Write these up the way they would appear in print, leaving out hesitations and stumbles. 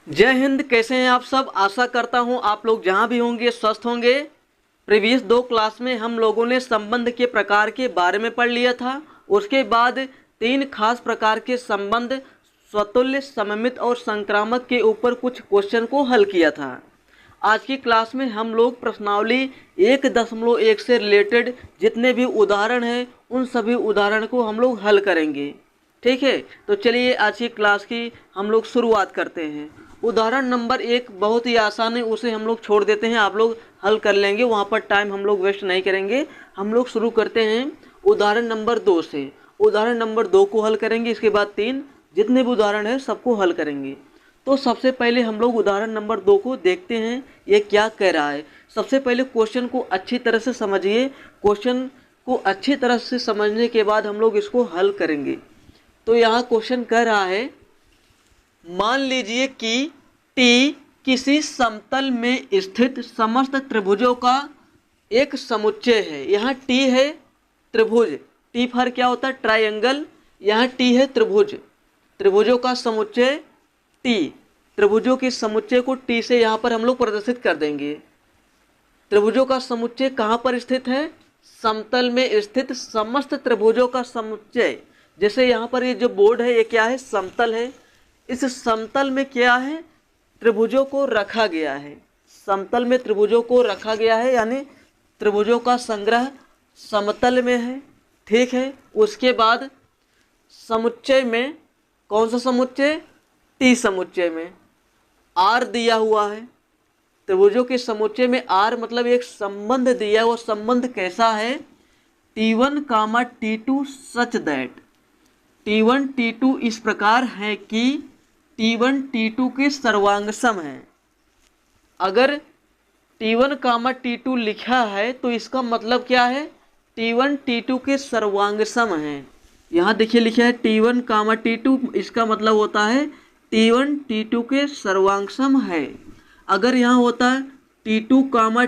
जय हिंद। कैसे हैं आप सब? आशा करता हूं आप लोग जहां भी होंगे स्वस्थ होंगे। प्रीवियस 2 क्लास में हम लोगों ने संबंध के प्रकार के बारे में पढ़ लिया था। उसके बाद 3 खास प्रकार के संबंध स्वतुल्य, सममित और संक्रामक के ऊपर कुछ क्वेश्चन को हल किया था। आज की क्लास में हम लोग प्रश्नावली 1.1 से रिलेटेड जितने भी उदाहरण हैं उन सभी उदाहरण को हम लोग हल करेंगे। ठीक है, तो चलिए आज की क्लास की हम लोग शुरुआत करते हैं। उदाहरण नंबर 1 बहुत ही आसान है, उसे हम लोग छोड़ देते हैं, आप लोग हल कर लेंगे, वहाँ पर टाइम हम लोग वेस्ट नहीं करेंगे। हम लोग शुरू करते हैं उदाहरण नंबर 2 से। उदाहरण नंबर 2 को हल करेंगे, इसके बाद 3 जितने भी उदाहरण हैं सबको हल करेंगे। तो सबसे पहले हम लोग उदाहरण नंबर 2 को देखते हैं ये क्या कह रहा है। सबसे पहले क्वेश्चन को अच्छी तरह से समझिए। क्वेश्चन को अच्छी तरह से समझने के बाद हम लोग इसको हल करेंगे। तो यहाँ क्वेश्चन कह रहा है, मान लीजिए कि टी किसी समतल में स्थित समस्त त्रिभुजों का एक समुच्चय है। यहाँ टी है त्रिभुज, टी फॉर क्या होता है? ट्रायंगल। यहाँ टी है त्रिभुज, त्रिभुजों का समुच्चय टी। त्रिभुजों के समुच्चय को टी से यहाँ पर हम लोग प्रदर्शित कर देंगे। त्रिभुजों का समुच्चय कहाँ पर स्थित है? समतल में स्थित समस्त त्रिभुजों का समुच्चय। जैसे यहाँ पर ये जो बोर्ड है ये क्या है? समतल है। इस समतल में क्या है? त्रिभुजों को रखा गया है। समतल में त्रिभुजों को रखा गया है, यानी त्रिभुजों का संग्रह समतल में है। ठीक है, उसके बाद समुच्चय में कौन सा समुच्चय? टी समुच्चय में आर दिया हुआ है। त्रिभुजों के समुच्चय में आर मतलब एक संबंध दिया। वो संबंध कैसा है? T1, T2 such that T1 T2 इस प्रकार है कि T1 T2 के सर्वांग है। अगर T1, T2 लिखा है तो इसका मतलब क्या है? T1 T2 के सर्वांग है। यहाँ देखिए लिखा है T1, T2, इसका मतलब होता है T1 T2 के सर्वांग है। अगर यहाँ होता है T2,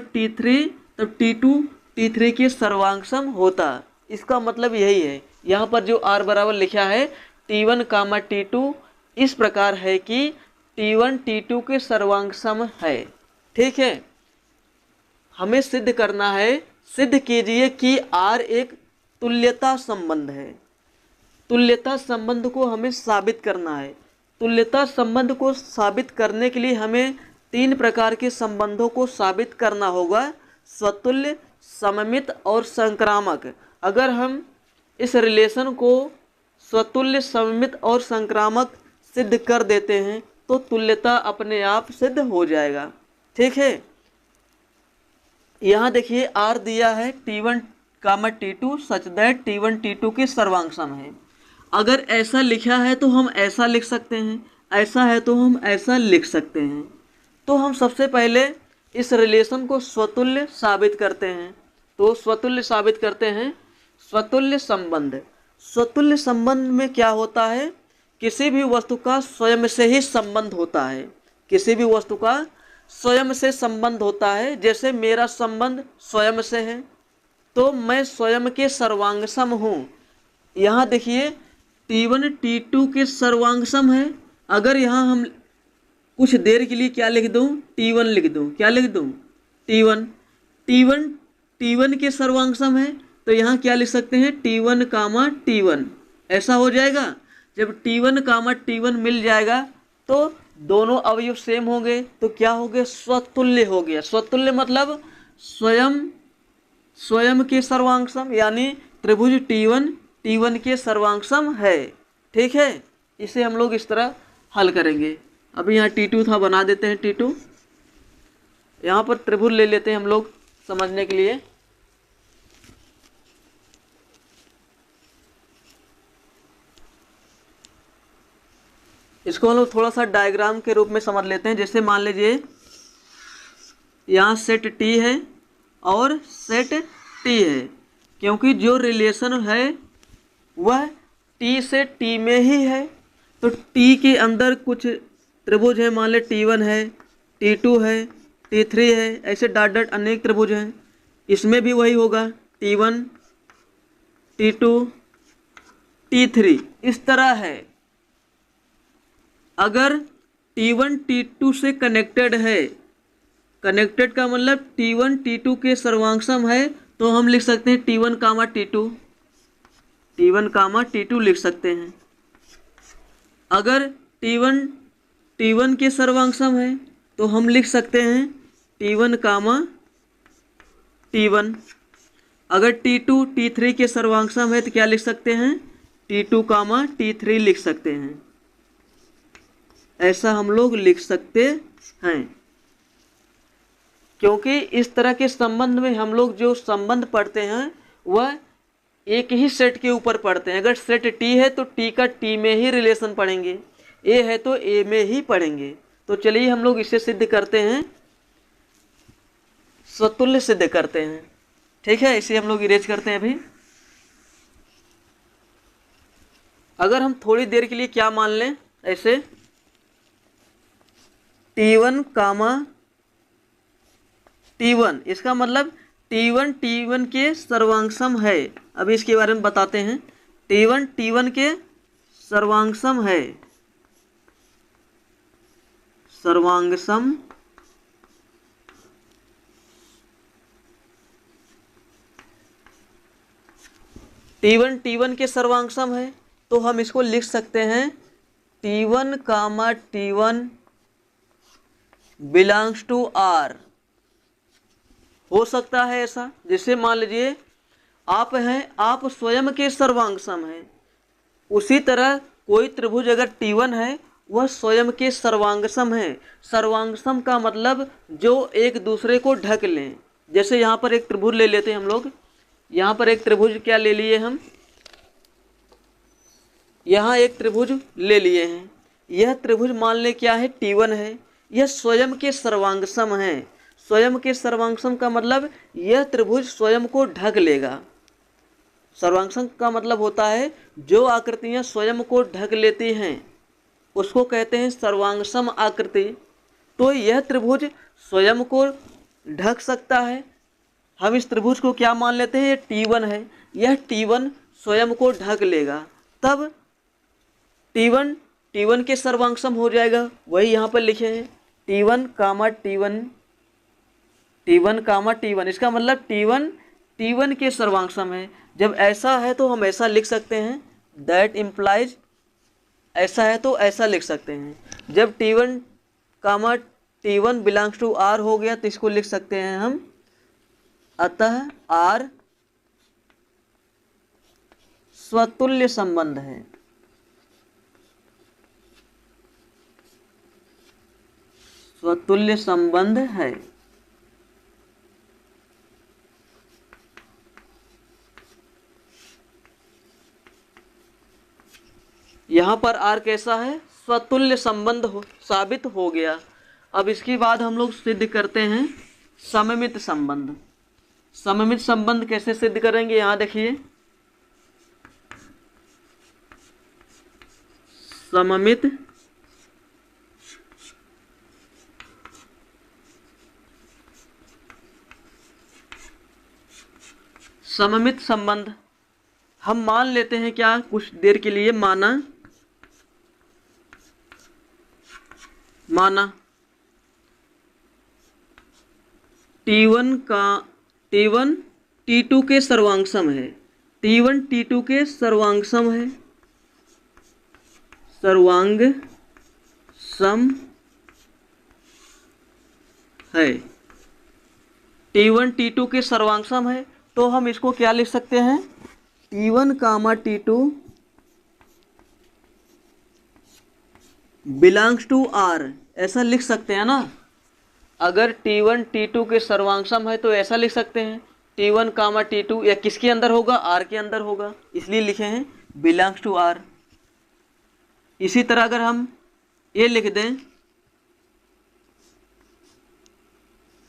T3 तब T2 T3 के सर्वांग होता। इसका मतलब यही है। यहाँ पर जो R बराबर लिखा है T1, T2 इस प्रकार है कि T1 T2 के सर्वांग है। ठीक है, हमें सिद्ध करना है। सिद्ध कीजिए कि R एक तुल्यता संबंध है। तुल्यता संबंध को हमें साबित करना है। तुल्यता संबंध को साबित करने के लिए हमें 3 प्रकार के संबंधों को साबित करना होगा: स्वतुल्य, सममित और संक्रामक। अगर हम इस रिलेशन को स्वतुल्य, सममित और संक्रामक सिद्ध कर देते हैं तो तुल्यता अपने आप सिद्ध हो जाएगा। ठीक है, यहाँ देखिए R दिया है T1, T2 such that T1 T2 के सर्वांग है। अगर ऐसा लिखा है तो हम ऐसा लिख सकते हैं, ऐसा है तो हम ऐसा लिख सकते हैं। तो हम सबसे पहले इस रिलेशन को स्वतुल्य साबित करते हैं। तो स्वतुल्य साबित करते हैं। स्वतुल्य संबंध। स्वतुल्य संबंध में क्या होता है? किसी भी वस्तु का स्वयं से ही संबंध होता है। किसी भी वस्तु का स्वयं से संबंध होता है। जैसे मेरा संबंध स्वयं से है तो मैं स्वयं के सर्वांगसम हूँ। यहाँ देखिए T1 T2 के सर्वांगसम है। अगर यहाँ हम कुछ देर के लिए क्या लिख दूँ? T1 लिख दूँ। क्या लिख दूँ? T1। T1 के सर्वांगसम है तो यहाँ क्या लिख सकते हैं? T1, T1 ऐसा हो जाएगा। जब T1, T1 मिल जाएगा तो दोनों अवयव सेम होंगे तो क्या हो गया? स्वतुल्य हो गया। स्वतुल्य मतलब स्वयं के सर्वांगसम, यानी त्रिभुज T1 के सर्वांगसम है। ठीक है, इसे हम लोग इस तरह हल करेंगे। अभी यहाँ T2 था, बना देते हैं T2। यहाँ पर त्रिभुज ले लेते हैं हम लोग समझने के लिए। इसको हम लोग थोड़ा सा डायग्राम के रूप में समझ लेते हैं। जैसे मान लीजिए यहाँ सेट T है और सेट T है, क्योंकि जो रिलेशन है वह T से T में ही है। तो T के अंदर कुछ त्रिभुज है, मान ले T1 है, T2 है, T3 है, ऐसे डॉट डॉट अनेक त्रिभुज हैं। इसमें भी वही होगा, T1, T2, T3 इस तरह है। अगर T1 T2 से कनेक्टेड है। कनेक्टेड का मतलब T1 T2 के सर्वांगसम है, तो हम लिख सकते हैं T1 कामा T2, T1 कामा T2 लिख सकते हैं। अगर T1 T1 के सर्वांगसम है तो हम लिख सकते हैं T1 कामा T1। अगर T2 T3 के सर्वांगसम है तो क्या लिख सकते हैं, T2 कामा T3 लिख सकते हैं। ऐसा हम लोग लिख सकते हैं, क्योंकि इस तरह के संबंध में हम लोग जो संबंध पढ़ते हैं वह एक ही सेट के ऊपर पढ़ते हैं। अगर सेट T है तो T का T में ही रिलेशन पढ़ेंगे, A है तो A में ही पढ़ेंगे। तो चलिए हम लोग इसे सिद्ध करते हैं, स्वतुल्य सिद्ध करते हैं। ठीक है, इसे हम लोग इरेज करते हैं अभी। अगर हम थोड़ी देर के लिए क्या मान लें, ऐसे T1 कामा T1, इसका मतलब T1 T1 के सर्वांगसम है। अभी इसके बारे में बताते हैं। T1 T1 के सर्वांगसम है, सर्वांगसम T1 T1 के सर्वांगसम है, तो हम इसको लिख सकते हैं T1 comma T1 belongs to R। हो सकता है ऐसा, जैसे मान लीजिए आप हैं, आप स्वयं के सर्वांगसम हैं। उसी तरह कोई त्रिभुज अगर T1 है वह स्वयं के सर्वांगसम है। सर्वांगसम का मतलब जो एक दूसरे को ढक लें। जैसे यहाँ पर एक त्रिभुज ले लेते हैं हम लोग। यहाँ पर एक त्रिभुज क्या ले लिए हम, यहाँ एक त्रिभुज ले लिए हैं। यह त्रिभुज मान ले क्या है, T1 है। यह स्वयं के सर्वांगसम है। स्वयं के सर्वांगसम का मतलब यह त्रिभुज स्वयं को ढक लेगा। सर्वांगसम का मतलब होता है जो आकृतियाँ स्वयं को ढक लेती हैं उसको कहते हैं सर्वांगसम आकृति। तो यह त्रिभुज स्वयं को ढक सकता है। हम इस त्रिभुज को क्या मान लेते हैं, ये T1 है। यह T1 स्वयं को ढक लेगा, तब T1 T1 के सर्वांगसम हो जाएगा। वही यहाँ पर लिखे हैं T1 कामा T1, T1 कामा T1। इसका मतलब T1 T1 के सर्वांगसम है। जब ऐसा है तो हम ऐसा लिख सकते हैं, दैट इम्प्लाइज, ऐसा है तो ऐसा लिख सकते हैं। जब T1 comma T1 belongs to R हो गया तो इसको लिख सकते हैं हम, अतः R स्वतुल्य संबंध है। स्वतुल्य संबंध है। यहाँ पर R कैसा है, स्वतुल्य संबंध साबित हो गया। अब इसके बाद हम लोग सिद्ध करते हैं सममित संबंध। सममित संबंध कैसे सिद्ध करेंगे, यहाँ देखिए। सममित सममित संबंध हम मान लेते हैं, क्या कुछ देर के लिए माना T1 T2 के सर्वांगसम है। T1 T2 के सर्वांगसम है, सर्वांगसम है। T1 T2 के सर्वांगसम है, तो हम इसको क्या लिख सकते हैं, T1 comma T2 belongs to R, ऐसा लिख सकते हैं ना। अगर T1 T2 के सर्वांगसम है तो ऐसा लिख सकते हैं, T1 कामा T2 या किसके अंदर होगा, R के अंदर होगा, इसलिए लिखे हैं बिलोंग्स टू R। इसी तरह अगर हम ये लिख दें,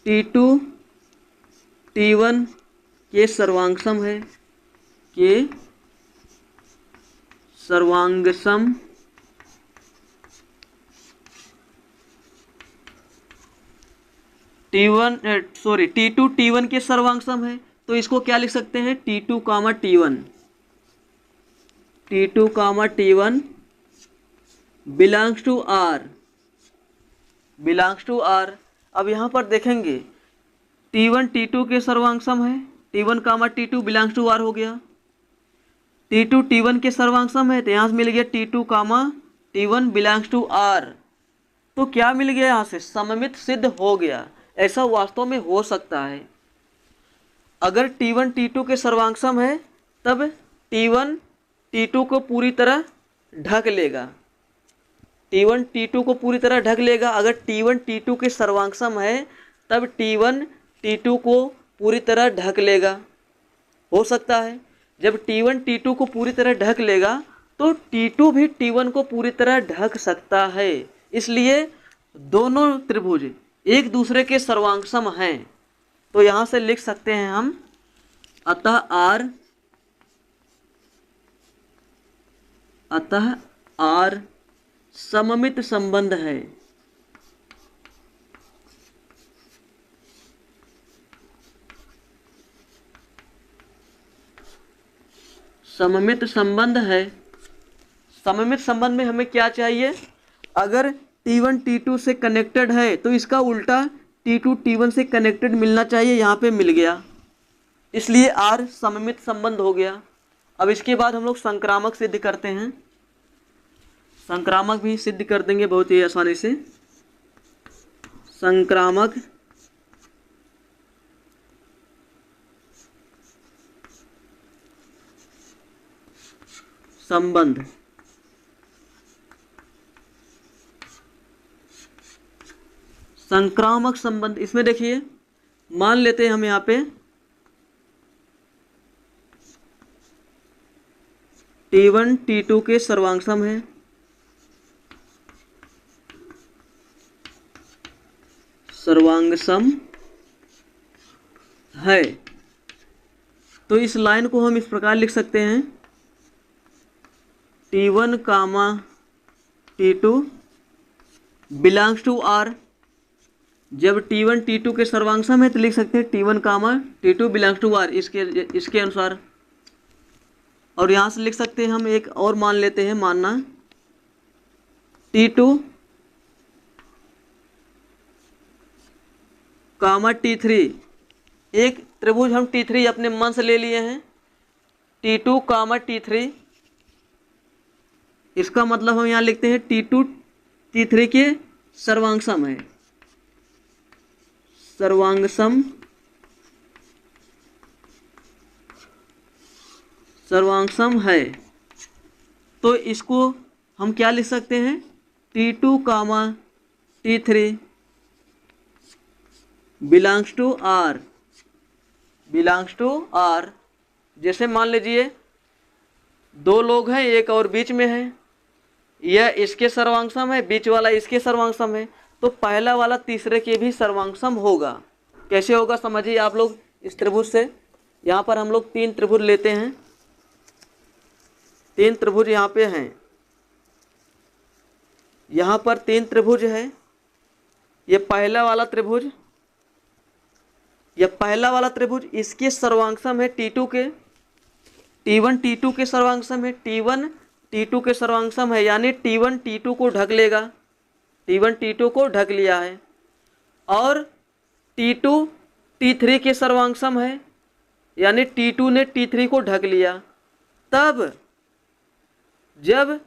T2 T1 के सर्वांगसम है, के सर्वांगसम T2 T1 के सर्वांगसम है, तो इसको क्या लिख सकते हैं, T2 comma T1, T2 comma T1 belongs to R। Belongs to R. अब यहाँ पर देखेंगे T1 T2 के सर्वांग सम है, T1 comma T2 belongs to are हो गया। T2 T1 के सर्वांग सम है तो यहाँ से मिल गया T2 comma T1 belongs to are. तो क्या मिल गया यहाँ से, सममित सिद्ध हो गया। ऐसा वास्तव में हो सकता है। अगर T1 T2 के सर्वांग सम है तब T1 T2 को पूरी तरह ढक लेगा, T1 T2 को पूरी तरह ढक लेगा। अगर T1 T2 के सर्वांग सम है तब T1 T2 को पूरी तरह ढक लेगा। हो सकता है जब T1 T2 को पूरी तरह ढक लेगा तो T2 भी T1 को पूरी तरह ढक सकता है। इसलिए दोनों त्रिभुज एक दूसरे के सर्वांग सम हैं। तो यहाँ से लिख सकते हैं हम, अतः R सममित संबंध है। सममित संबंध है। सममित संबंध में हमें क्या चाहिए, अगर T1 T2 से कनेक्टेड है तो इसका उल्टा T2 T1 से कनेक्टेड मिलना चाहिए। यहाँ पे मिल गया, इसलिए R सममित संबंध हो गया। अब इसके बाद हम लोग संक्रामक सिद्ध करते हैं। संक्रामक भी सिद्ध कर देंगे बहुत ही आसानी से। संक्रामक संबंध। संक्रामक संबंध, इसमें देखिए मान लेते हैं हम यहाँ पे T1 T2 के सर्वांग सम है, सर्वांग सम है। तो इस लाइन को हम इस प्रकार लिख सकते हैं, T1 comma T2 belongs to R। जब T1 T2 के सर्वांग सम है तो लिख सकते हैं T1 comma T2 belongs to R, इसके अनुसार। और यहाँ से लिख सकते हैं हम, एक और मान लेते हैं, मानना T2 कामा T3। एक त्रिभुज हम T3 अपने मन से ले लिए हैं, T2 कामा T3। इसका मतलब हम यहाँ लिखते हैं T2 T3 के सर्वांग सम है, सर्वांग सम, सर्वांग सम है। तो इसको हम क्या लिख सकते हैं, T2 comma T3 belongs to R, belongs to R। जैसे मान लीजिए दो लोग हैं, एक और बीच में है, यह इसके सर्वांग सम है, बीच वाला इसके सर्वांग सम है, तो पहला वाला तीसरे के भी सर्वांग सम होगा। कैसे होगा समझिए आप लोग इस त्रिभुज से। यहाँ पर हम लोग तीन त्रिभुज लेते हैं, तीन त्रिभुज यहाँ पे हैं, यहाँ पर तीन त्रिभुज है। ये पहला वाला त्रिभुज, यह पहला वाला त्रिभुज इसके सर्वांग सम है T2 के, T1 T2 के सर्वांग सम है, T1 T2 के सर्वांग सम है, यानी T1 T2 को ढक लेगा, T1 T2 को ढक लिया है। और T2 T3 के सर्वांग सम है, यानी T2 ने T3 को ढक लिया। तब जब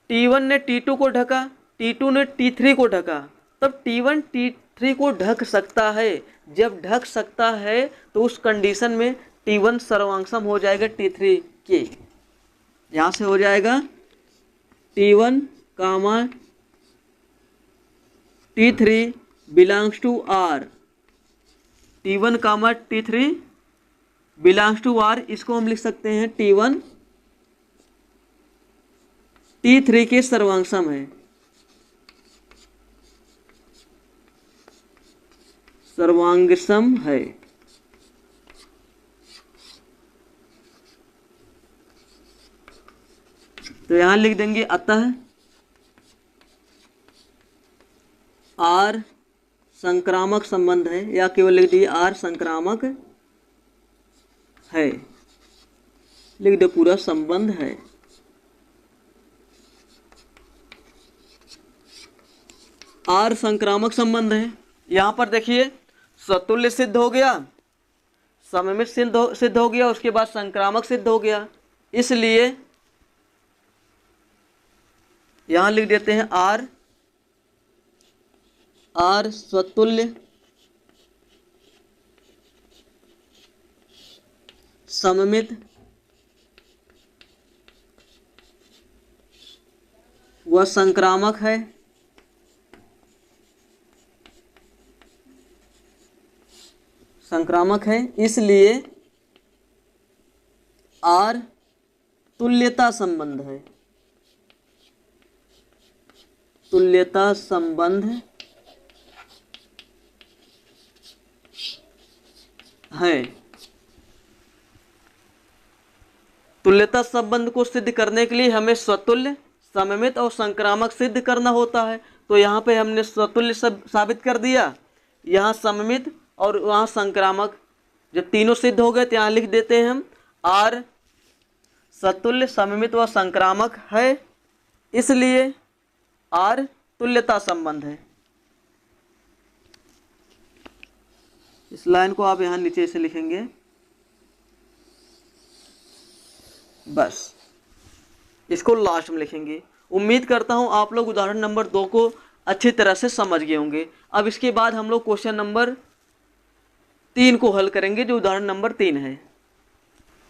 T1 ने T2 को ढका, T2 ने T3 को ढका, तब T1 T3 को ढक सकता है। जब ढक सकता है तो उस कंडीशन में T1 सर्वांग सम हो जाएगा T3 के। यहाँ से हो जाएगा T1 comma T3 belongs to R, T1 comma T3 belongs to R। इसको हम लिख सकते हैं T1 T3 के सर्वांग सम है, सर्वांग सम है। तो यहां लिख देंगे अतः R संक्रामक संबंध है, या केवल लिख दिए R संक्रामक है, लिख दो पूरा संबंध है। आर संक्रामक संबंध है। यहाँ पर देखिए स्वतुल्य सिद्ध हो गया, सममित सिद्ध हो गया, उसके बाद संक्रामक सिद्ध हो गया। इसलिए यहाँ लिख देते हैं आर स्वतुल्य सममित व संक्रामक है। इसलिए आर तुल्यता संबंध है। तुल्यता संबंध है। तुल्यता संबंध को सिद्ध करने के लिए हमें स्वतुल्य, सममित और संक्रामक सिद्ध करना होता है। तो यहाँ पे हमने स्वतुल्य साबित कर दिया, यहाँ सममित और वहाँ संक्रामक। जब तीनों सिद्ध हो गए तो यहाँ लिख देते हैं हम आर स्वतुल्य, सममित व संक्रामक है, इसलिए आर तुल्यता संबंध है। इस लाइन को आप यहाँ नीचे से लिखेंगे, बस इसको लास्ट में लिखेंगे। उम्मीद करता हूँ आप लोग उदाहरण नंबर 2 को अच्छी तरह से समझ गए होंगे। अब इसके बाद हम लोग क्वेश्चन नंबर 3 को हल करेंगे, जो उदाहरण नंबर 3 है।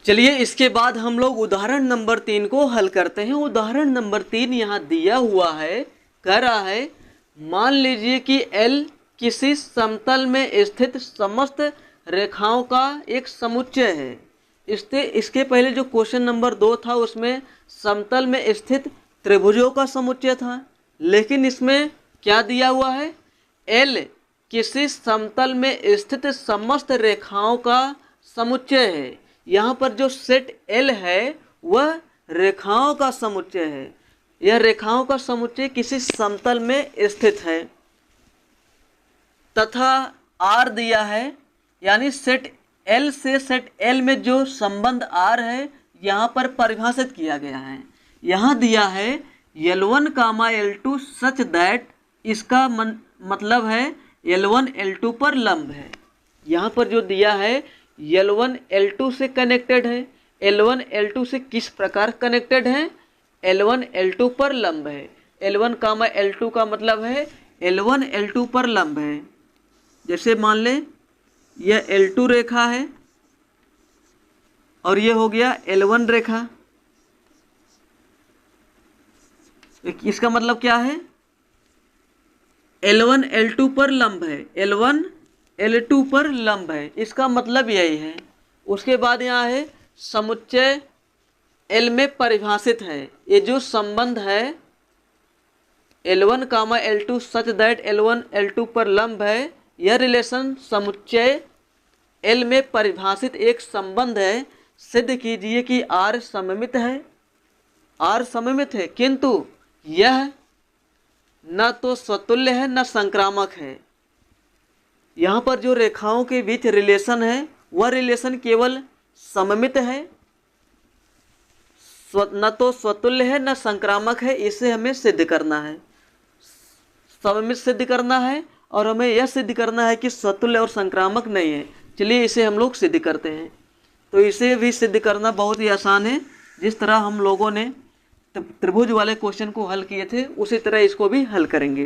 चलिए इसके बाद हम लोग उदाहरण नंबर 3 को हल करते हैं। उदाहरण नंबर 3 यहाँ दिया हुआ है, कह रहा है मान लीजिए कि L किसी समतल में स्थित समस्त रेखाओं का एक समुच्चय है। इसके पहले जो क्वेश्चन नंबर 2 था उसमें समतल में स्थित त्रिभुजों का समुच्चय था, लेकिन इसमें क्या दिया हुआ है, L किसी समतल में स्थित समस्त रेखाओं का समुच्चय है। यहाँ पर जो सेट L है वह रेखाओं का समुच्चय है। यह रेखाओं का समुच्चय किसी समतल में स्थित है तथा R दिया है, यानी सेट L से सेट L में जो संबंध R है यहाँ पर परिभाषित किया गया है। यहाँ दिया है L1, L2 सच दैट, इसका मतलब है L1 L2 पर लंब है। यहाँ पर जो दिया है L1 L2 से कनेक्टेड है। L1 L2 से किस प्रकार कनेक्टेड है, L1 L2 पर लंब है। L1, L2 का मतलब है L1 L2 पर लंब है। जैसे मान ले यह L2 रेखा है और ये हो गया L1 रेखा। इसका मतलब क्या है, L1 L2 पर लंब है, L1 L2 पर लंब है, इसका मतलब यही है। उसके बाद यहाँ है समुच्चय L में परिभाषित है। ये जो संबंध है L1, L2 such that L1 L2 पर लंब है, यह रिलेशन समुच्चय L में परिभाषित एक संबंध है। सिद्ध कीजिए कि R सममित है। R सममित है, किंतु यह न तो स्वतुल्य है न संक्रामक है। यहाँ पर जो रेखाओं के बीच रिलेशन है वह रिलेशन केवल सममित है, न तो स्वतुल्य है न संक्रामक है। इसे हमें सिद्ध करना है, सममित सिद्ध करना है और हमें यह सिद्ध करना है कि स्वतुल्य और संक्रामक नहीं है। चलिए इसे हम लोग सिद्ध करते हैं। तो इसे भी सिद्ध करना बहुत ही आसान है। जिस तरह हम लोगों ने त्रिभुज वाले क्वेश्चन को हल किए थे उसी तरह इसको भी हल करेंगे।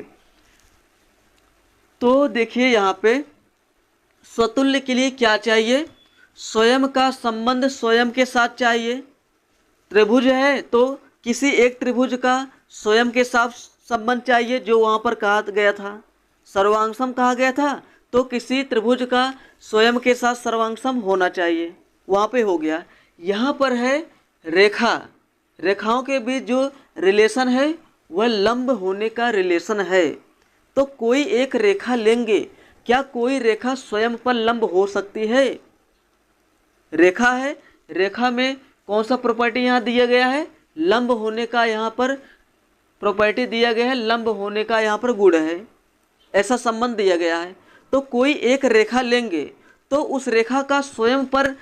तो देखिए यहाँ पे स्वतुल्य के लिए क्या चाहिए, स्वयं का संबंध स्वयं के साथ चाहिए। त्रिभुज है तो किसी एक त्रिभुज का स्वयं के साथ संबंध चाहिए, जो वहाँ पर कहा गया था सर्वांगसम कहा गया था, तो किसी त्रिभुज का स्वयं के साथ सर्वांगसम होना चाहिए, वहाँ पे हो गया। यहाँ पर है रेखा, रेखाओं के बीच जो रिलेशन है वह लंब होने का रिलेशन है। तो कोई एक रेखा लेंगे, क्या कोई रेखा स्वयं पर लंब हो सकती है? रेखा है, रेखा में कौन सा प्रॉपर्टी यहाँ दिया गया है, लंब होने का यहाँ पर प्रॉपर्टी दिया गया है, लंब होने का यहाँ पर गुण है, ऐसा संबंध दिया गया है। तो कोई एक रेखा लेंगे तो उस रेखा का स्वयं पर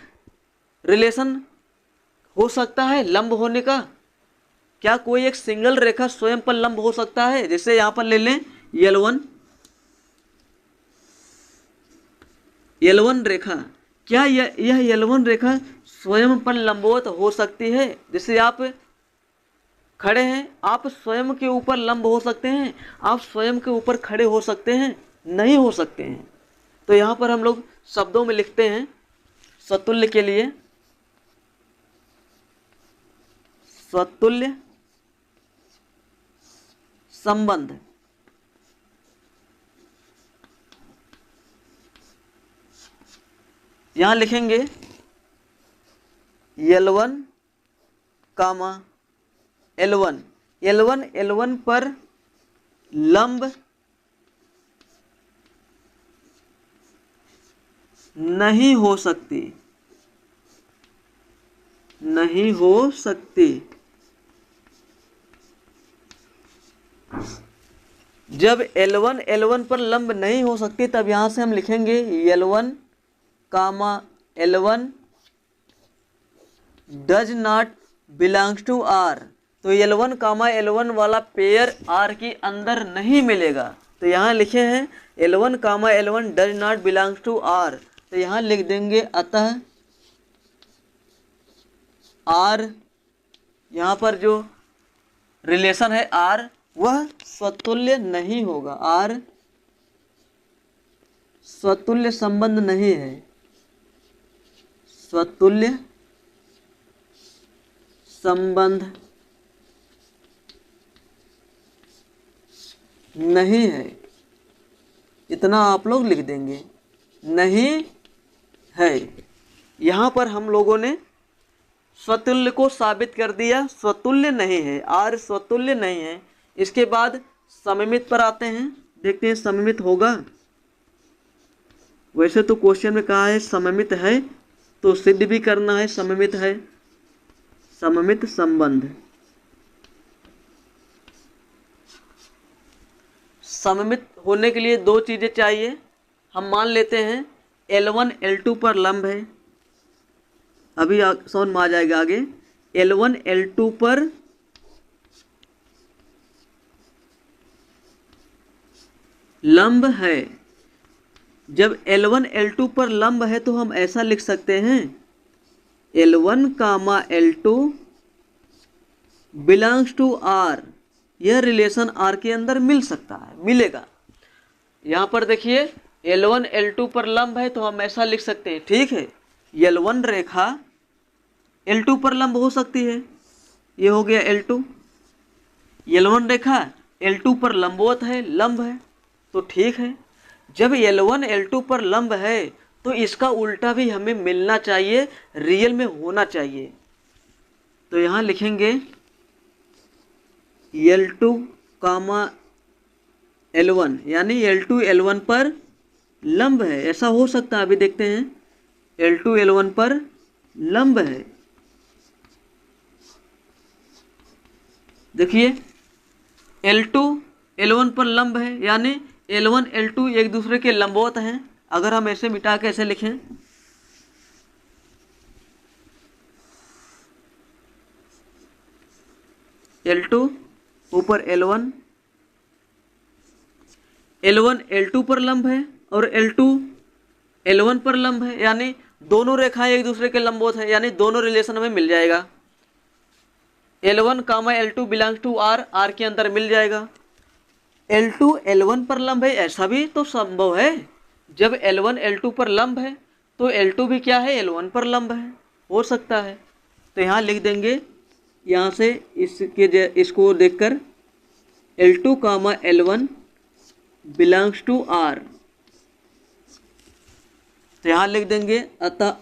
रिलेशन हो सकता है लंब होने का। क्या कोई एक सिंगल रेखा स्वयं पर लंब हो सकता है? जैसे यहाँ पर ले लें L1 रेखा, क्या यह L1 रेखा स्वयं पर लंबवत हो सकती है? जैसे आप खड़े हैं, आप स्वयं के ऊपर लंब हो सकते हैं? आप स्वयं के ऊपर खड़े हो सकते हैं? नहीं हो सकते हैं। तो यहाँ पर हम लोग शब्दों में लिखते हैं स्वतुल्य के लिए, स्वतुल्य संबंध। यहां लिखेंगे L1 कामा L1, L1 पर लंब नहीं हो सकती, नहीं हो सकती। जब L1 पर लंब नहीं हो सकती, तब यहां से हम लिखेंगे L1 comma L1 does not belongs to R। तो L1 कामा L1 वाला पेयर R के अंदर नहीं मिलेगा। तो यहाँ लिखे हैं L1 comma L1 does not belongs to R। तो यहाँ लिख देंगे अतः R, यहाँ पर जो रिलेशन है R वह स्वतुल्य नहीं होगा। R स्वतुल्य संबंध नहीं है, स्वतुल्य संबंध नहीं है। इतना आप लोग लिख देंगे, नहीं है। यहाँ पर हम लोगों ने स्वतुल्य को साबित कर दिया, स्वतुल्य नहीं है, R स्वतुल्य नहीं है। इसके बाद सममित पर आते हैं, देखते हैं सममित होगा। वैसे तो क्वेश्चन में कहा है सममित है, तो सिद्ध भी करना है सममित है। सममित संबंध, सममित होने के लिए दो चीजें चाहिए। हम मान लेते हैं L1 L2 पर लंब है, अभी समझ में आ जाएगा आगे। L1 L2 पर लंब है। जब L1 L2 पर लंब है तो हम ऐसा लिख सकते हैं L1 comma L2 belongs to R। यह रिलेशन R के अंदर मिल सकता है, मिलेगा। यहाँ पर देखिए L1 L2 पर लंब है तो हम ऐसा लिख सकते हैं, ठीक है, L1 रेखा L2 पर लंब हो सकती है। ये हो गया L2, L1 रेखा L2 पर लंबवत है, लंब है, तो ठीक है। जब L1 L2 पर लंब है तो इसका उल्टा भी हमें मिलना चाहिए, रियल में होना चाहिए। तो यहाँ लिखेंगे L2 कामा L1, यानी L2 L1 पर लंब है। ऐसा हो सकता है, अभी देखते हैं। L2 L1 पर लंब है, देखिए L2 L1 पर लंब है, यानी L1 L2 एक दूसरे के लंबवत हैं। अगर हम ऐसे मिटा के ऐसे लिखें, L2 ऊपर L1, L1 L2 पर लंब है और L2 L1 पर लंब है, यानी दोनों रेखाएं एक दूसरे के लंबवत हैं, यानी दोनों रिलेशन हमें मिल जाएगा। L1 comma L2 belongs to R, R के अंदर मिल जाएगा। L2 L1 पर लंब है, ऐसा भी तो संभव है। जब L1 L2 पर लंब है तो L2 भी क्या है, L1 पर लंब है, हो सकता है। तो यहाँ लिख देंगे, यहाँ से इसको देखकर L2 comma L1 belongs to R। तो यहाँ लिख देंगे अतः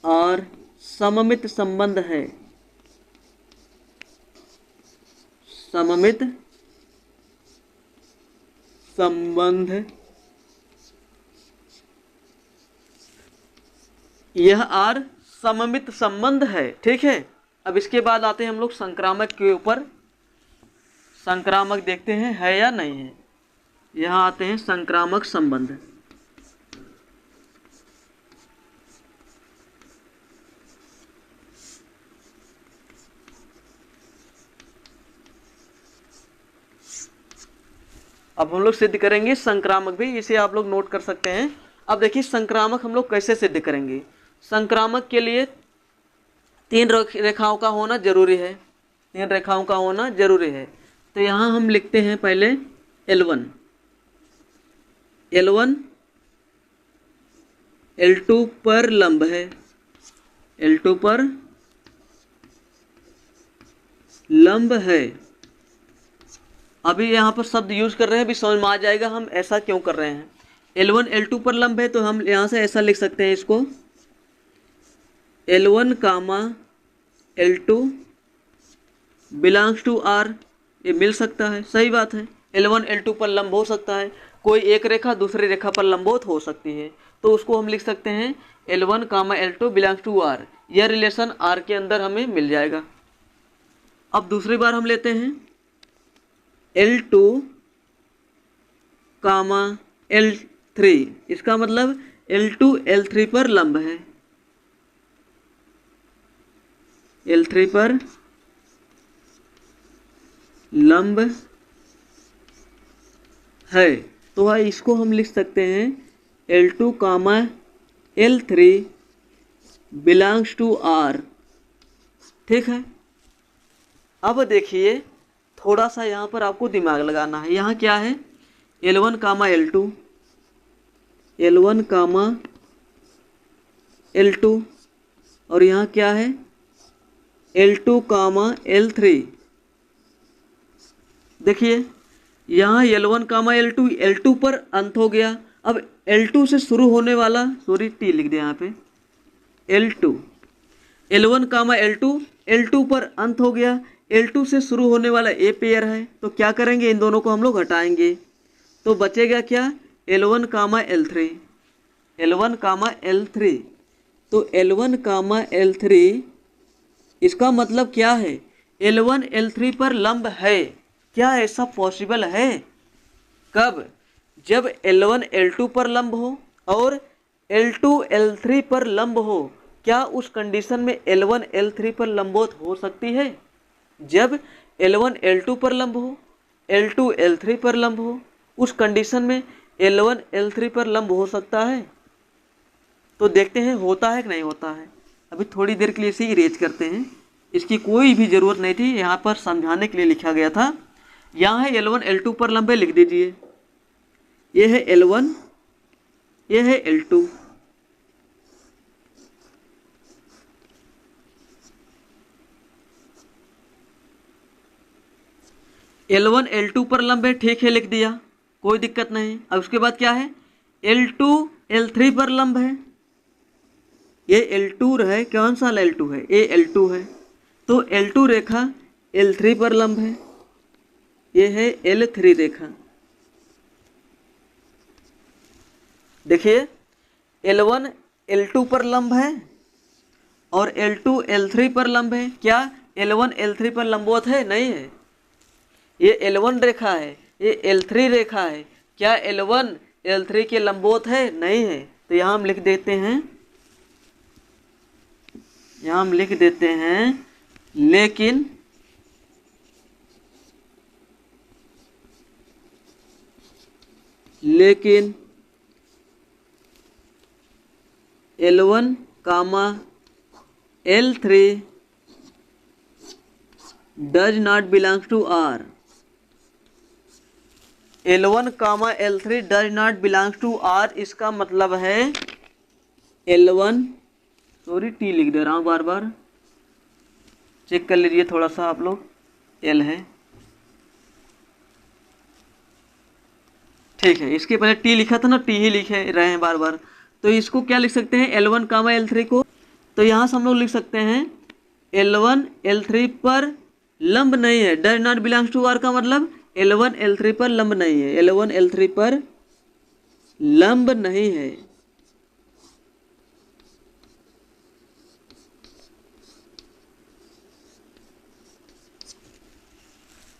R सममित संबंध है, सममित संबंध। यह R सममित संबंध है, ठीक है। अब इसके बाद आते हैं हम लोग संक्रामक के ऊपर। संक्रामक देखते हैं है या नहीं है। यहाँ आते हैं संक्रामक संबंध। अब हम लोग सिद्ध करेंगे संक्रामक भी, इसे आप लोग नोट कर सकते हैं। अब देखिए संक्रामक हम लोग कैसे सिद्ध करेंगे। संक्रामक के लिए 3 रेखाओं का होना जरूरी है, 3 रेखाओं का होना जरूरी है। तो यहाँ हम लिखते हैं पहले L1, L1 L2 पर लंब है, L2 पर लंब है। अभी यहाँ पर शब्द यूज कर रहे हैं, अभी समझ में आ जाएगा हम ऐसा क्यों कर रहे हैं। L1 L2 पर लंब है तो हम यहाँ से ऐसा लिख सकते हैं इसको, L1 comma L2 belongs to R। ये मिल सकता है, सही बात है। L1 L2 पर लंब हो सकता है, कोई एक रेखा दूसरी रेखा पर लंबवत हो सकती है, तो उसको हम लिख सकते हैं L1 comma L2 belongs to R। यह रिलेशन R के अंदर हमें मिल जाएगा। अब दूसरी बार हम लेते हैं L2 कामा L3, इसका मतलब L2 L3 पर लंब है, L3 पर लंब है। तो इसको हम लिख सकते हैं L2 comma L3 belongs to R। ठीक है। अब देखिए थोड़ा सा यहाँ पर आपको दिमाग लगाना है। यहाँ क्या है, L1 comma L2, L1 comma L2, और यहाँ क्या है L2 कामा L3। देखिए यहाँ L1 कामा L2, L2 पर अंत हो गया। अब L2 से शुरू होने वाला, सॉरी T लिख दिया यहाँ पे, L2, L1 comma L2, L2 पर अंत हो गया। L2 से शुरू होने वाला ए पेयर है, तो क्या करेंगे, इन दोनों को हम लोग हटाएंगे, तो बचेगा क्या, L1 comma L3, L1 comma L3। तो L1 कामा L3, इसका मतलब क्या है, L1 L3 पर लंब है। क्या ऐसा पॉसिबल है? कब? जब L1 L2 पर लंब हो और L2 L3 पर लंब हो। क्या उस कंडीशन में L1 L3 पर लंबवत हो सकती है? जब L1 L2 पर लंब हो, L2 L3 पर लंब हो, उस कंडीशन में L1 L3 पर लंब हो सकता है। तो देखते हैं होता है कि नहीं होता है। अभी थोड़ी देर के लिए इसे इरेज करते हैं, इसकी कोई भी ज़रूरत नहीं थी, यहाँ पर समझाने के लिए लिखा गया था। यहाँ है L1 L2 पर लंब है, लिख दीजिए। ये है L1, ये है L2। L1 L2 पर लंब है, ठीक है, लिख दिया, कोई दिक्कत नहीं। अब उसके बाद क्या है, L2 L3 पर लंब है। ये L2 है, कौन सा L2 है, ये L2 है, तो L2 रेखा L3 पर लंब है। ये है L3 रेखा। देखिए L1 L2 पर लंब है और L2 L3 पर लंब है। क्या L1 L3 पर लंबवत है? नहीं है। ये L1 रेखा है, ये L3 रेखा है। क्या L1 L3 के लंबवत है? नहीं है। तो यहाँ हम लिख देते हैं, यहाँ हम लिख देते हैं लेकिन L1 comma L3 does not belongs to R। L1 comma L3 does not belongs to R, इसका मतलब है L1, सॉरी T लिख दे रहा हूँ बार बार, चेक कर लीजिए थोड़ा सा आप लोग, L है, ठीक है। इसके पहले T लिखा था ना, T ही लिखे रहे हैं बार बार। तो इसको क्या लिख सकते हैं, L1 कामा L3 को, तो यहाँ से हम लोग लिख सकते हैं L1 L3 पर लंब नहीं है। Does not belongs to R का मतलब L1 L3 पर लंब नहीं है, L1 L3 पर लंब नहीं है।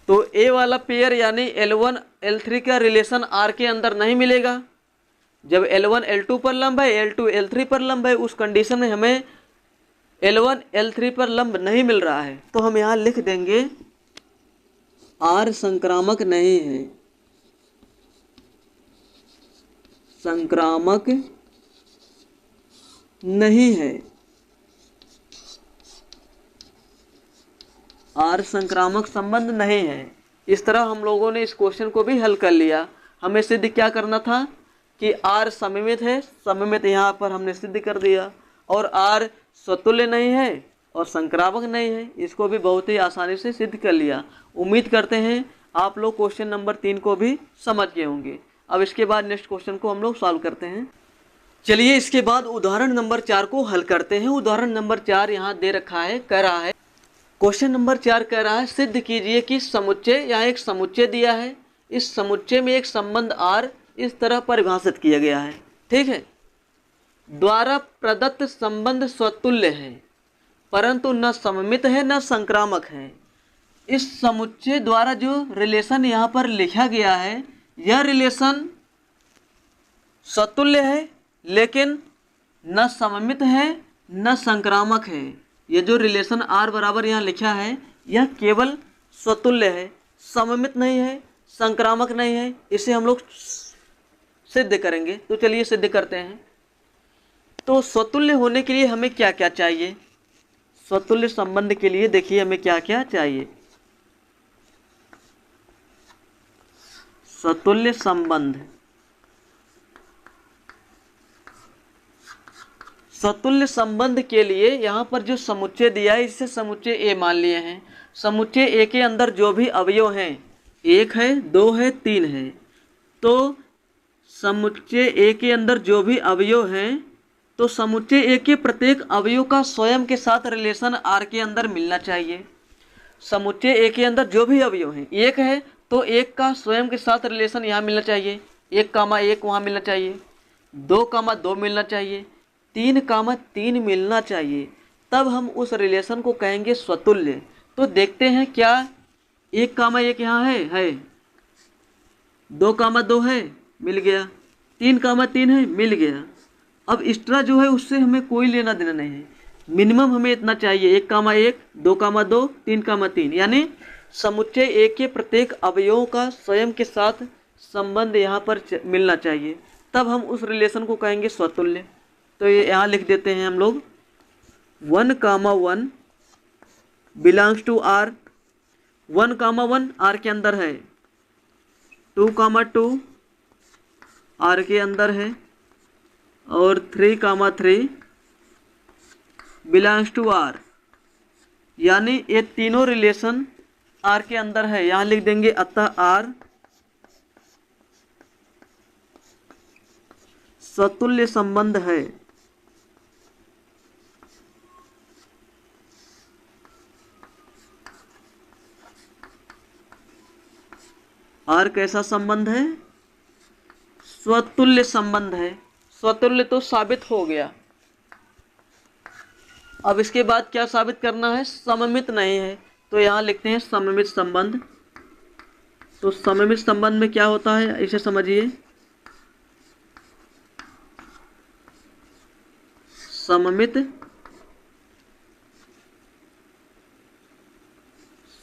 तो ए वाला पेयर यानी L1 L3 का रिलेशन R के अंदर नहीं मिलेगा। जब L1 L2 पर लंब है, L2 L3 पर लंब है, उस कंडीशन में हमें L1 L3 पर लंब नहीं मिल रहा है। तो हम यहाँ लिख देंगे R संक्रामक नहीं है, संक्रामक नहीं है। आर संक्रामक संबंध नहीं है। इस तरह हम लोगों ने इस क्वेश्चन को भी हल कर लिया। हमें सिद्ध क्या करना था कि आर सममित है, सममित यहाँ पर हमने सिद्ध कर दिया, और आर स्वतुल्य नहीं है और संक्रामक नहीं है, इसको भी बहुत ही आसानी से सिद्ध कर लिया। उम्मीद करते हैं आप लोग क्वेश्चन नंबर 3 को भी समझ गए होंगे। अब इसके बाद नेक्स्ट क्वेश्चन को हम लोग सॉल्व करते हैं। चलिए इसके बाद उदाहरण नंबर 4 को हल करते हैं। उदाहरण नंबर 4 यहाँ दे रखा है, कह रहा है, क्वेश्चन नंबर 4 कह रहा है सिद्ध कीजिए कि समुच्चय, यहाँ एक समुच्चय दिया है, इस समुच्चय में एक संबंध आर इस तरह परिभाषित किया गया है, ठीक है, द्वारा प्रदत्त संबंध स्वतुल्य है परंतु न सममित है न संक्रामक है। इस समुच्चय द्वारा जो रिलेशन यहाँ पर लिखा गया है, यह रिलेशन स्वतुल्य है लेकिन न सममित है न संक्रामक है। ये जो रिलेशन आर बराबर यहाँ लिखा है यह केवल स्वतुल्य है, सममित नहीं है, संक्रामक नहीं है। इसे हम लोग सिद्ध करेंगे, तो चलिए सिद्ध करते हैं। तो स्वतुल्य होने के लिए हमें क्या क्या चाहिए? स्वतुल्य संबंध के लिए देखिए हमें क्या क्या चाहिए। स्वतुल्य संबंध, स्वतुल्य संबंध के लिए यहाँ पर जो समुच्चय दिया है इसे समुच्चय ए मान लिए हैं। समुच्चय ए के अंदर जो भी अवयव हैं, 1 है, 2 है, 3 है, तो समुच्चय ए के अंदर जो भी अवयव हैं, तो समुच्चय ए के प्रत्येक अवयव का स्वयं के साथ रिलेशन आर के अंदर मिलना चाहिए। समुच्चय ए के अंदर जो भी अवयव हैं, 1 है तो 1 का स्वयं के साथ रिलेशन यहाँ मिलना चाहिए, 1,1 वहाँ मिलना चाहिए, 2,2 मिलना चाहिए, 3,3 मिलना चाहिए, तब हम उस रिलेशन को कहेंगे स्वतुल्य। तो देखते हैं क्या 1,1 यहाँ है, 2,2 है, मिल गया, 3,3 है, मिल गया। अब एक्स्ट्रा जो है उससे हमें कोई लेना देना नहीं है, मिनिमम हमें इतना चाहिए, 1,1, 2,2, 3,3, यानी समुच्चय ए के प्रत्येक अवयवों का स्वयं के साथ संबंध यहाँ पर मिलना चाहिए, तब हम उस रिलेशन को कहेंगे स्वतुल्य। तो ये यहाँ लिख देते हैं हम लोग, 1,1 बिलोंग्स टू आर, 1,1 आर के अंदर है, 2,2 आर के अंदर है, और 3,3 बिलोंग्स टू आर, यानी ये तीनों रिलेशन आर के अंदर है। यहाँ लिख देंगे अतः आर स्वतुल्य संबंध है। आर कैसा संबंध है? स्वतुल्य संबंध है। स्वतुल्य तो साबित हो गया। अब इसके बाद क्या साबित करना है? सममित नहीं है, तो यहाँ लिखते हैं सममित संबंध। तो सममित संबंध में क्या होता है इसे समझिए। सममित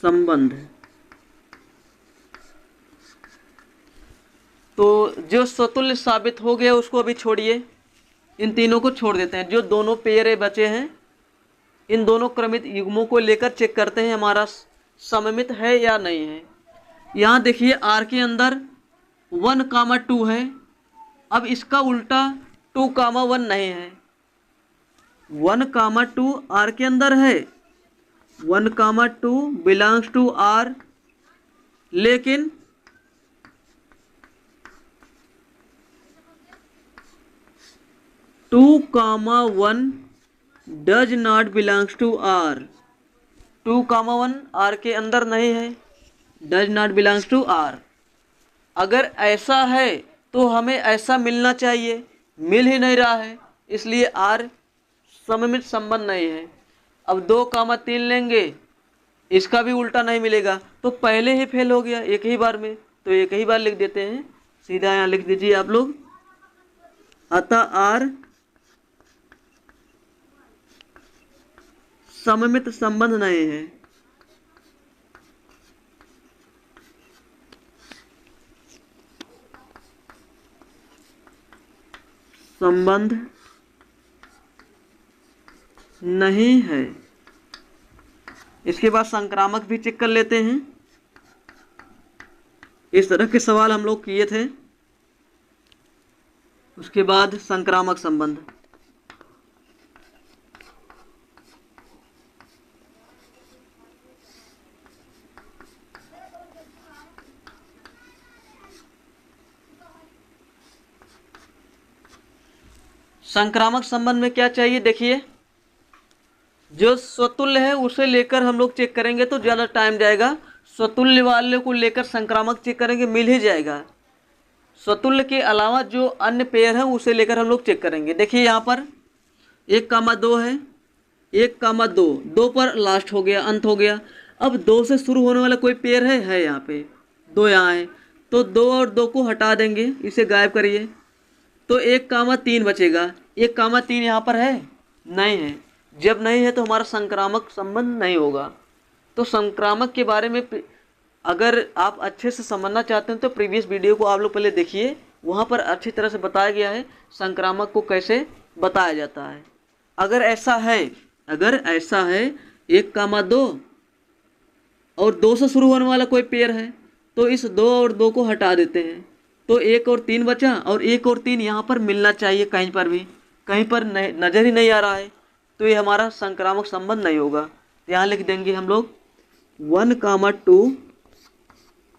संबंध, तो जो स्वतुल्य साबित हो गया उसको अभी छोड़िए, इन तीनों को छोड़ देते हैं। जो दोनों पेयर बचे हैं, इन दोनों क्रमित युग्मों को लेकर चेक करते हैं हमारा सममित है या नहीं है। यहाँ देखिए आर के अंदर 1,2 है, अब इसका उल्टा 2,1 नहीं है। 1,2 आर के अंदर है, 1,2 बिलोंग्स टू आर, लेकिन 2,1 does not belongs to R. 2,1 R के अंदर नहीं है, does not belongs to R. अगर ऐसा है तो हमें ऐसा मिलना चाहिए, मिल ही नहीं रहा है, इसलिए आर सममित संबंध नहीं है। अब 2,3 लेंगे, इसका भी उल्टा नहीं मिलेगा, तो पहले ही फेल हो गया एक ही बार में, तो एक ही बार लिख देते हैं, सीधा यहाँ लिख दीजिए आप लोग, अतः आर सममित संबंध नहीं है। संबंध नहीं है। इसके बाद संक्रामक भी चेक कर लेते हैं। इस तरह के सवाल हम लोग किए थे। उसके बाद संक्रामक संबंध, संक्रामक संबंध में क्या चाहिए, देखिए जो स्वतुल्य है उसे लेकर हम लोग चेक करेंगे तो ज़्यादा टाइम जाएगा। स्वतुल्य वाले को लेकर संक्रामक चेक करेंगे, मिल ही जाएगा। स्वतुल्य के अलावा जो अन्य पेयर है उसे लेकर हम लोग चेक करेंगे। देखिए यहाँ पर 1,2 है, 1,2, 2 पर लास्ट हो गया, अंत हो गया। अब 2 से शुरू होने वाला कोई पेयर है यहाँ पे, 2 यहाँ है, तो 2 और 2 को हटा देंगे, इसे गायब करिए, तो 1,3 बचेगा। 1,3 यहाँ पर है, नहीं है। जब नहीं है तो हमारा संक्रामक संबंध नहीं होगा। तो संक्रामक के बारे में अगर आप अच्छे से समझना चाहते हैं तो प्रीवियस वीडियो को आप लोग पहले देखिए, वहाँ पर अच्छी तरह से बताया गया है संक्रामक को कैसे बताया जाता है। अगर ऐसा है 1,2 और 2 से शुरू होने वाला कोई पेयर है तो इस 2 और 2 को हटा देते हैं, तो 1 और 3 बचा, और 1 और 3 यहाँ पर मिलना चाहिए, कहीं पर भी, कहीं पर नज़र ही नहीं आ रहा है, तो ये हमारा संक्रामक संबंध नहीं होगा। यहाँ लिख देंगे हम लोग 1,2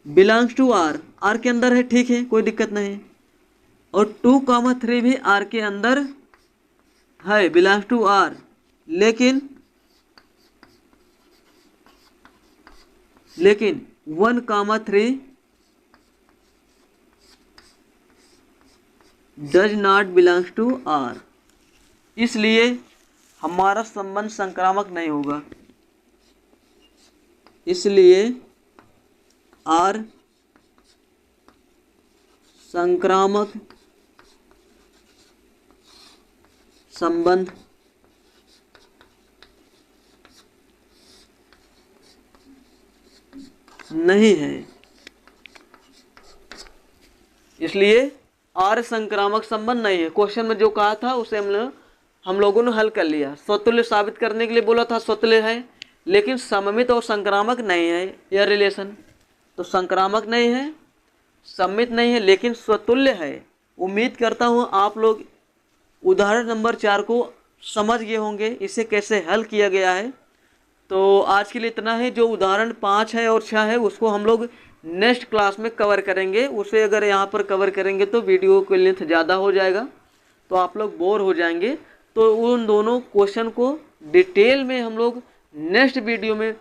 बिलोंग्स टू आर, आर के अंदर है, ठीक है, कोई दिक्कत नहीं। और 2,3 भी आर के अंदर है, बिलोंग्स टू आर, लेकिन 1,3 does not belongs to R, इसलिए हमारा संबंध संक्रामक नहीं होगा। इसलिए आर संक्रामक संबंध नहीं है। इसलिए आर संक्रामक संबंध नहीं है। क्वेश्चन में जो कहा था उसे हम लोगों ने हल कर लिया। स्वतुल्य साबित करने के लिए बोला था स्वतुल्य है, लेकिन सममित और संक्रामक नहीं है यह रिलेशन। तो संक्रामक नहीं है, सममित नहीं है, लेकिन स्वतुल्य है। उम्मीद करता हूँ आप लोग उदाहरण नंबर 4 को समझ गए होंगे, इसे कैसे हल किया गया है। तो आज के लिए इतना है। जो उदाहरण 5 है और 6 है उसको हम लोग नेक्स्ट क्लास में कवर करेंगे। उसे अगर यहाँ पर कवर करेंगे तो वीडियो की लेंथ ज़्यादा हो जाएगा, तो आप लोग बोर हो जाएंगे। तो उन दोनों क्वेश्चन को डिटेल में हम लोग नेक्स्ट वीडियो में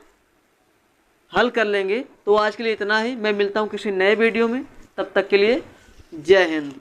हल कर लेंगे। तो आज के लिए इतना ही। मैं मिलता हूँ किसी नए वीडियो में, तब तक के लिए जय हिंद।